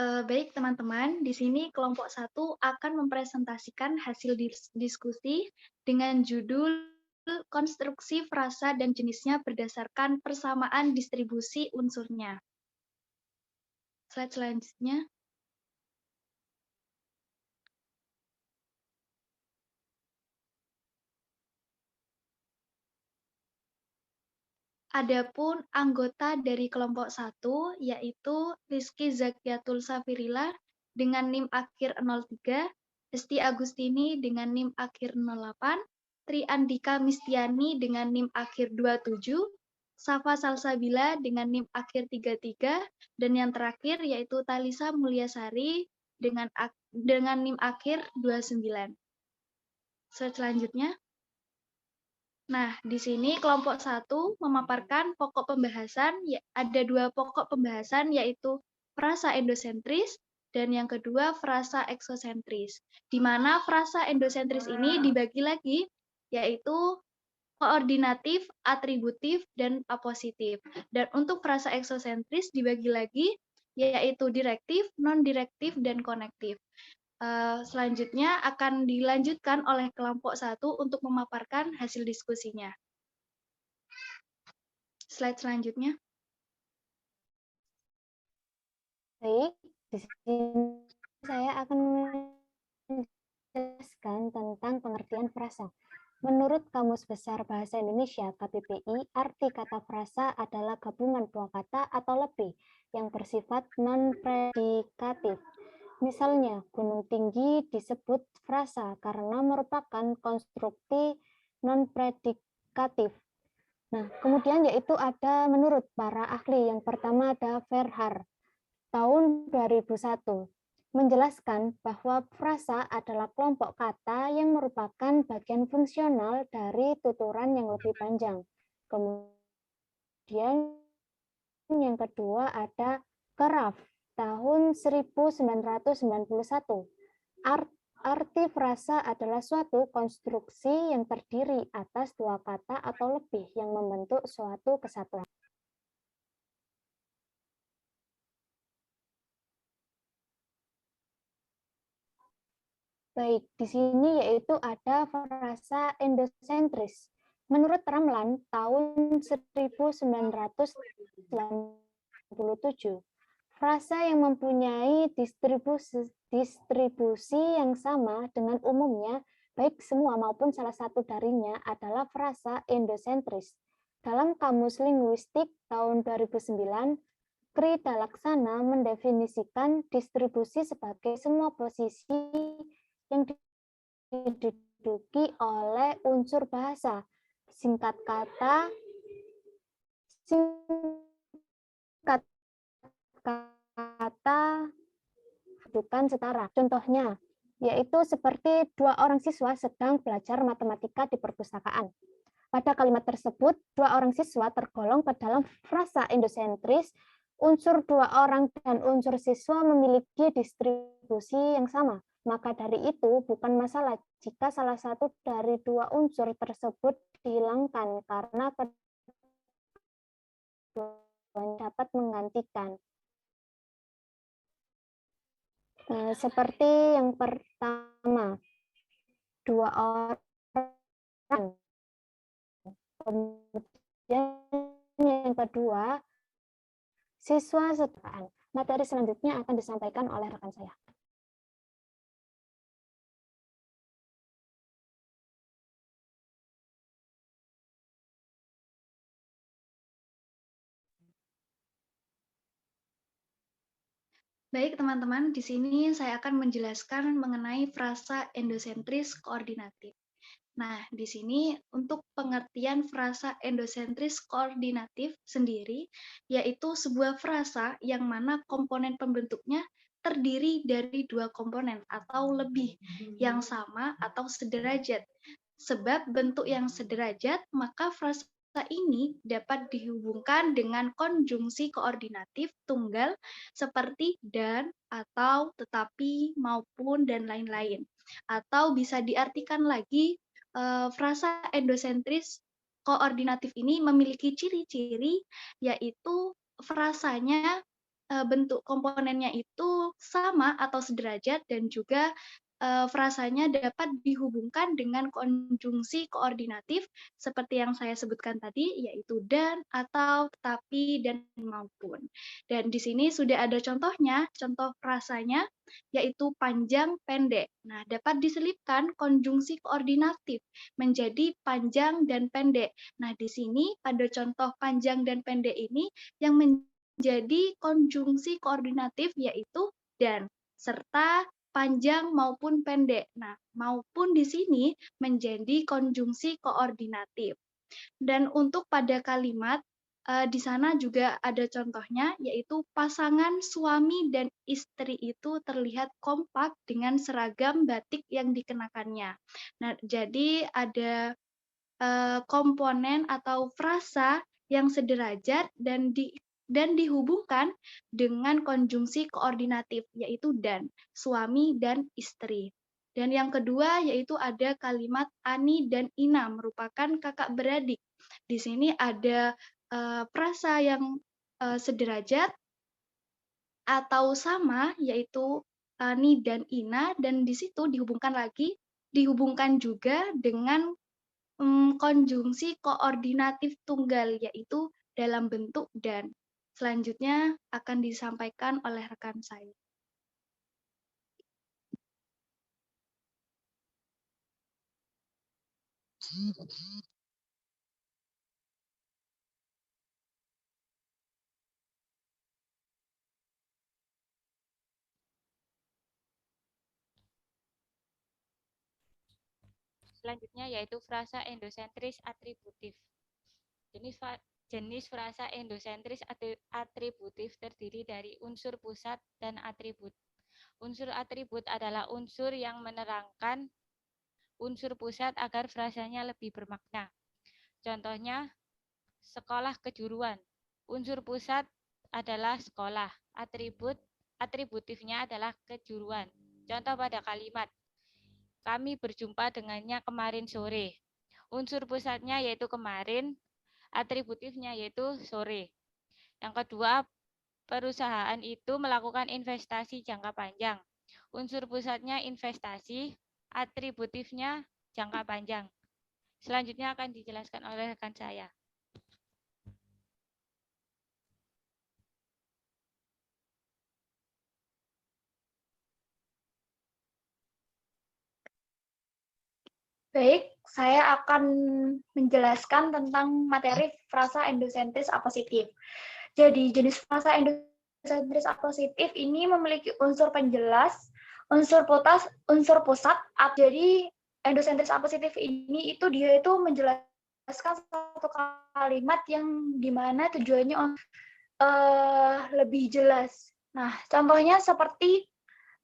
Baik teman-teman, di sini kelompok 1 akan mempresentasikan hasil diskusi dengan judul konstruksi frasa dan jenisnya berdasarkan persamaan distribusi unsurnya. Slide selanjutnya. Adapun anggota dari kelompok 1 yaitu Rizky Zakiatul Safirila dengan NIM akhir 03, Hesti Agustini dengan NIM akhir 08, Tri Andika Mistiani dengan NIM akhir 27, Safa Salsabila dengan NIM akhir 33, dan yang terakhir yaitu Talisa Mulyasari dengan NIM akhir 29. Slide selanjutnya. Nah, di sini kelompok 1 memaparkan pokok pembahasan, ada 2 pokok pembahasan yaitu frasa endosentris dan yang kedua frasa eksosentris. Di mana frasa endosentris ini dibagi lagi yaitu koordinatif, atributif, dan apositif. Dan untuk frasa eksosentris dibagi lagi yaitu direktif, non-direktif, dan konektif. Selanjutnya akan dilanjutkan oleh kelompok 1 untuk memaparkan hasil diskusinya. Slide selanjutnya. Baik, di sini saya akan menjelaskan tentang pengertian frasa. Menurut Kamus Besar Bahasa Indonesia (KBBI), arti kata frasa adalah gabungan dua kata atau lebih yang bersifat non-predikatif. Misalnya, gunung tinggi disebut frasa karena merupakan konstruksi non-predikatif. Nah, kemudian yaitu ada menurut para ahli. Yang pertama ada Verhaar tahun 2001 menjelaskan bahwa frasa adalah kelompok kata yang merupakan bagian fungsional dari tuturan yang lebih panjang. Kemudian yang kedua ada Keraf tahun 1991. Arti frasa adalah suatu konstruksi yang terdiri atas dua kata atau lebih yang membentuk suatu kesatuan. Baik, di sini yaitu ada frasa endosentris. Menurut Ramlan tahun 1997, frasa yang mempunyai distribusi yang sama dengan umumnya, baik semua maupun salah satu darinya adalah frasa endosentris. Dalam Kamus Linguistik tahun 2009, Kri Dalaksana mendefinisikan distribusi sebagai semua posisi yang diduduki oleh unsur bahasa. Singkat kata bukan setara. Contohnya, yaitu seperti dua orang siswa sedang belajar matematika di perpustakaan. Pada kalimat tersebut, dua orang siswa tergolong ke dalam frasa endosentris. Unsur dua orang dan unsur siswa memiliki distribusi yang sama. Maka dari itu, bukan masalah jika salah satu dari dua unsur tersebut dihilangkan karena keduanya dapat menggantikan. Seperti yang pertama, dua orang. Kemudian yang kedua, siswa setaraan. Materi selanjutnya akan disampaikan oleh rekan saya. Baik teman-teman, di sini saya akan menjelaskan mengenai frasa endosentris koordinatif. Nah, di sini untuk pengertian frasa endosentris koordinatif sendiri, yaitu sebuah frasa yang mana komponen pembentuknya terdiri dari dua komponen atau lebih yang sama atau sederajat. Sebab bentuk yang sederajat, maka frasa ini dapat dihubungkan dengan konjungsi koordinatif tunggal seperti dan, atau, tetapi, maupun, dan lain-lain. Atau bisa diartikan lagi, frasa endosentris koordinatif ini memiliki ciri-ciri, yaitu frasanya bentuk komponennya itu sama atau sederajat dan juga, frasanya dapat dihubungkan dengan konjungsi koordinatif seperti yang saya sebutkan tadi, yaitu dan, atau, tetapi, dan maupun. Dan di sini sudah ada contohnya, contoh frasanya yaitu panjang, pendek. Nah, dapat diselipkan konjungsi koordinatif menjadi panjang dan pendek. Nah, di sini pada contoh panjang dan pendek ini yang menjadi konjungsi koordinatif yaitu dan, serta panjang maupun pendek. Nah, maupun di sini menjadi konjungsi koordinatif. Dan untuk pada kalimat, di sana juga ada contohnya, yaitu pasangan suami dan istri itu terlihat kompak dengan seragam batik yang dikenakannya. Nah, jadi ada komponen atau frasa yang sederajat dan dihubungkan dengan konjungsi koordinatif, yaitu dan, suami dan istri. Dan yang kedua yaitu ada kalimat Ani dan Ina merupakan kakak beradik. Di sini ada frasa yang sederajat atau sama, yaitu Ani dan Ina, dan di situ dihubungkan juga dengan konjungsi koordinatif tunggal, yaitu dalam bentuk dan. Selanjutnya akan disampaikan oleh rekan saya. Selanjutnya yaitu frasa endosentris atributif. Jenis frasa endosentris atributif terdiri dari unsur pusat dan atribut. Unsur atribut adalah unsur yang menerangkan unsur pusat agar frasanya lebih bermakna. Contohnya, sekolah kejuruan. Unsur pusat adalah sekolah. Atributifnya adalah kejuruan. Contoh pada kalimat, kami berjumpa dengannya kemarin sore. Unsur pusatnya yaitu kemarin, atributifnya yaitu sore. Yang kedua, perusahaan itu melakukan investasi jangka panjang. Unsur pusatnya investasi, atributifnya jangka panjang. Selanjutnya akan dijelaskan oleh rekan saya. Baik, saya akan menjelaskan tentang materi frasa endosentris apositif. Jadi, jenis frasa endosentris apositif ini memiliki unsur penjelas, unsur pusat. Jadi, endosentris apositif ini dia itu menjelaskan satu kalimat yang dimana tujuannya lebih jelas. Nah, contohnya seperti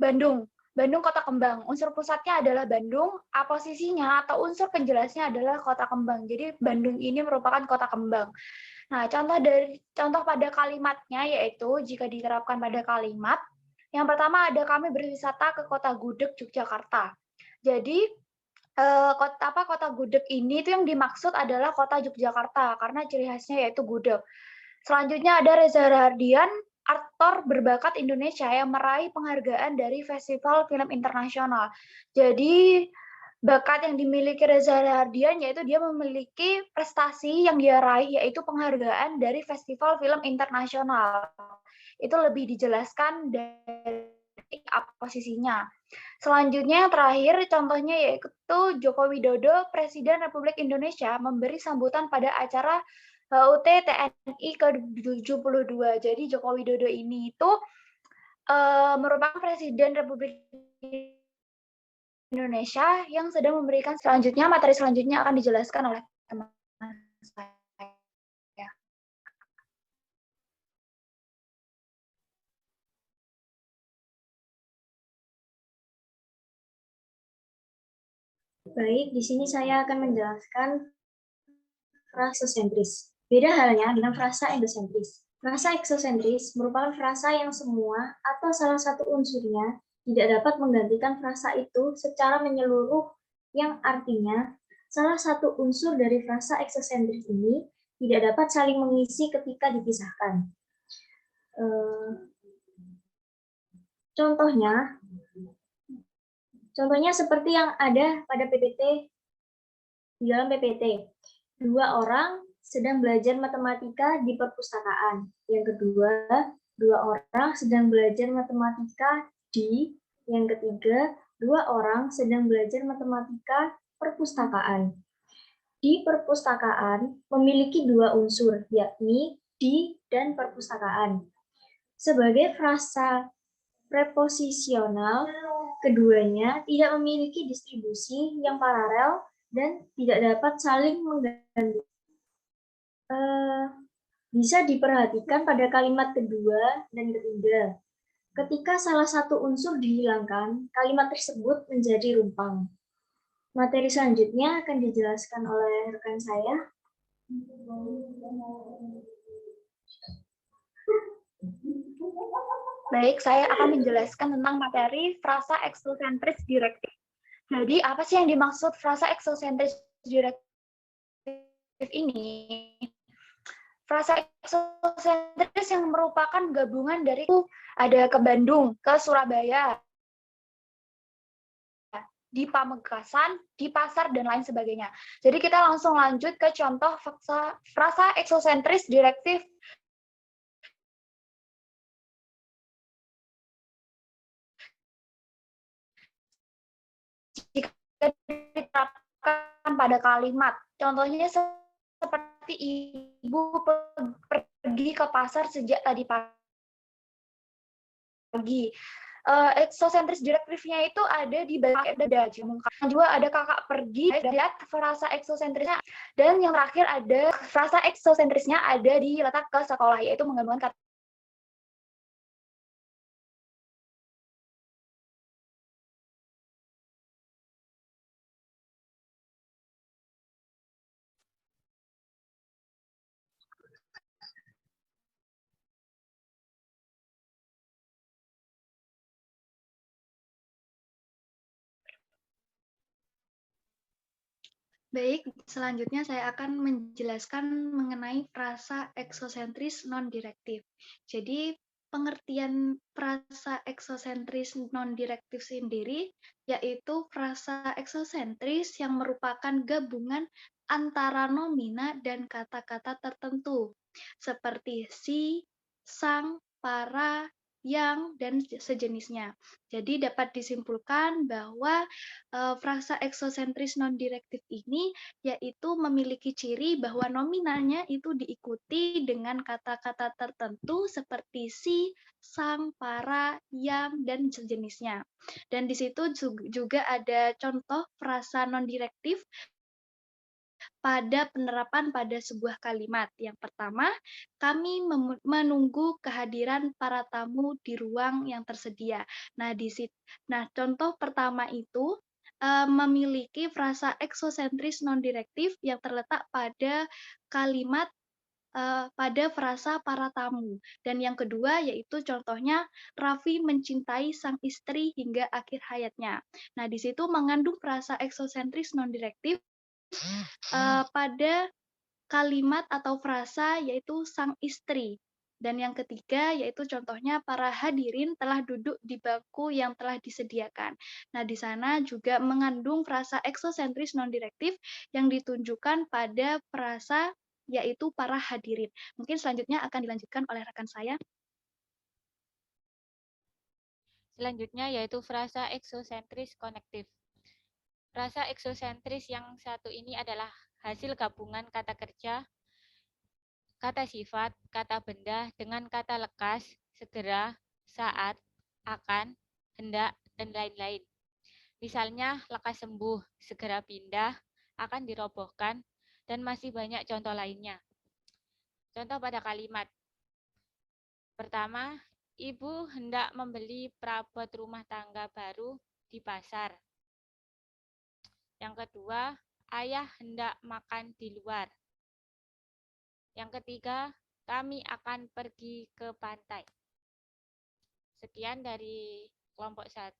Bandung. Bandung kota kembang. Unsur pusatnya adalah Bandung, posisinya atau unsur penjelasnya adalah kota kembang. Jadi Bandung ini merupakan kota kembang. Nah, contoh pada kalimatnya yaitu jika diterapkan pada kalimat, yang pertama ada kami berwisata ke Kota Gudeg, Yogyakarta. Jadi kota Gudeg ini itu yang dimaksud adalah kota Yogyakarta karena ciri khasnya yaitu gudeg. Selanjutnya ada Reza Rahardian, aktor berbakat Indonesia yang meraih penghargaan dari Festival Film Internasional. Jadi bakat yang dimiliki Reza Rahardian yaitu dia memiliki prestasi yang dia raih yaitu penghargaan dari Festival Film Internasional. Itu lebih dijelaskan dari posisinya. Selanjutnya yang terakhir contohnya yaitu Joko Widodo, Presiden Republik Indonesia memberi sambutan pada acara HUT TNI ke-72. Jadi Joko Widodo ini itu merupakan Presiden Republik Indonesia yang sedang memberikan materi selanjutnya akan dijelaskan oleh teman saya. Baik, di sini saya akan menjelaskan frasa sentris. Beda halnya dengan frasa endosentris. Frasa eksosentris merupakan frasa yang semua atau salah satu unsurnya tidak dapat menggantikan frasa itu secara menyeluruh, yang artinya salah satu unsur dari frasa eksosentris ini tidak dapat saling mengisi ketika dipisahkan. Contohnya, seperti yang ada pada PPT, di dalam PPT. 2 orang sedang belajar matematika di perpustakaan. Yang kedua, 2 orang sedang belajar matematika di. Yang ketiga, 2 orang sedang belajar matematika perpustakaan. Di perpustakaan memiliki 2 unsur, yakni di dan perpustakaan. Sebagai frasa preposisional, keduanya tidak memiliki distribusi yang paralel dan tidak dapat saling mengganti. Bisa diperhatikan pada kalimat kedua dan ketiga. Ketika salah satu unsur dihilangkan, kalimat tersebut menjadi rumpang. Materi selanjutnya akan dijelaskan oleh rekan saya. Baik, saya akan menjelaskan tentang materi frasa exosentris direktif. Jadi, apa sih yang dimaksud frasa exosentris direktif ini? Frasa exosentris yang merupakan gabungan dari ada ke Bandung, ke Surabaya, di Pamekasan, di pasar, dan lain sebagainya. Jadi kita langsung lanjut ke contoh frasa exosentris direktif. Jika diterapkan pada kalimat, contohnya seperti ibu pergi ke pasar sejak tadi pagi. Exosentris direktifnya itu ada di bagian dada. Juga ada kakak pergi, lihat frasa exosentrisnya. Dan yang terakhir ada frasa exosentrisnya ada di letak ke sekolah, yaitu menggabungkan kata. Baik, selanjutnya saya akan menjelaskan mengenai frasa exosentris non-direktif. Jadi, pengertian frasa exosentris non-direktif sendiri, yaitu frasa exosentris yang merupakan gabungan antara nomina dan kata-kata tertentu, seperti si, sang, para, yang, dan sejenisnya. Jadi dapat disimpulkan bahwa frasa exosentris non-direktif ini yaitu memiliki ciri bahwa nominalnya itu diikuti dengan kata-kata tertentu seperti si, sang, para, yang, dan sejenisnya. Dan di situ juga ada contoh frasa non-direktif pada penerapan pada sebuah kalimat. Yang pertama, kami menunggu kehadiran para tamu di ruang yang tersedia. Nah, contoh pertama itu memiliki frasa exosentris non-direktif yang terletak pada kalimat pada frasa para tamu. Dan yang kedua yaitu contohnya Raffi mencintai sang istri hingga akhir hayatnya. Nah, di situ mengandung frasa exosentris non-direktif pada kalimat atau frasa yaitu sang istri. Dan yang ketiga yaitu contohnya para hadirin telah duduk di bangku yang telah disediakan. Nah, di sana juga mengandung frasa exosentris non-direktif yang ditunjukkan pada frasa yaitu para hadirin. Mungkin selanjutnya akan dilanjutkan oleh rekan saya. Selanjutnya yaitu frasa exosentris konektif. Frasa exosentris yang satu ini adalah hasil gabungan kata kerja, kata sifat, kata benda dengan kata lekas, segera, saat, akan, hendak, dan lain-lain. Misalnya, lekas sembuh, segera pindah, akan dirobohkan, dan masih banyak contoh lainnya. Contoh pada kalimat. Pertama, ibu hendak membeli perabot rumah tangga baru di pasar. Yang kedua, ayah hendak makan di luar. Yang ketiga, kami akan pergi ke pantai. Sekian dari kelompok 1.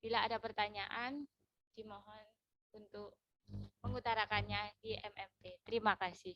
Bila ada pertanyaan, dimohon untuk mengutarakannya di MMP. Terima kasih.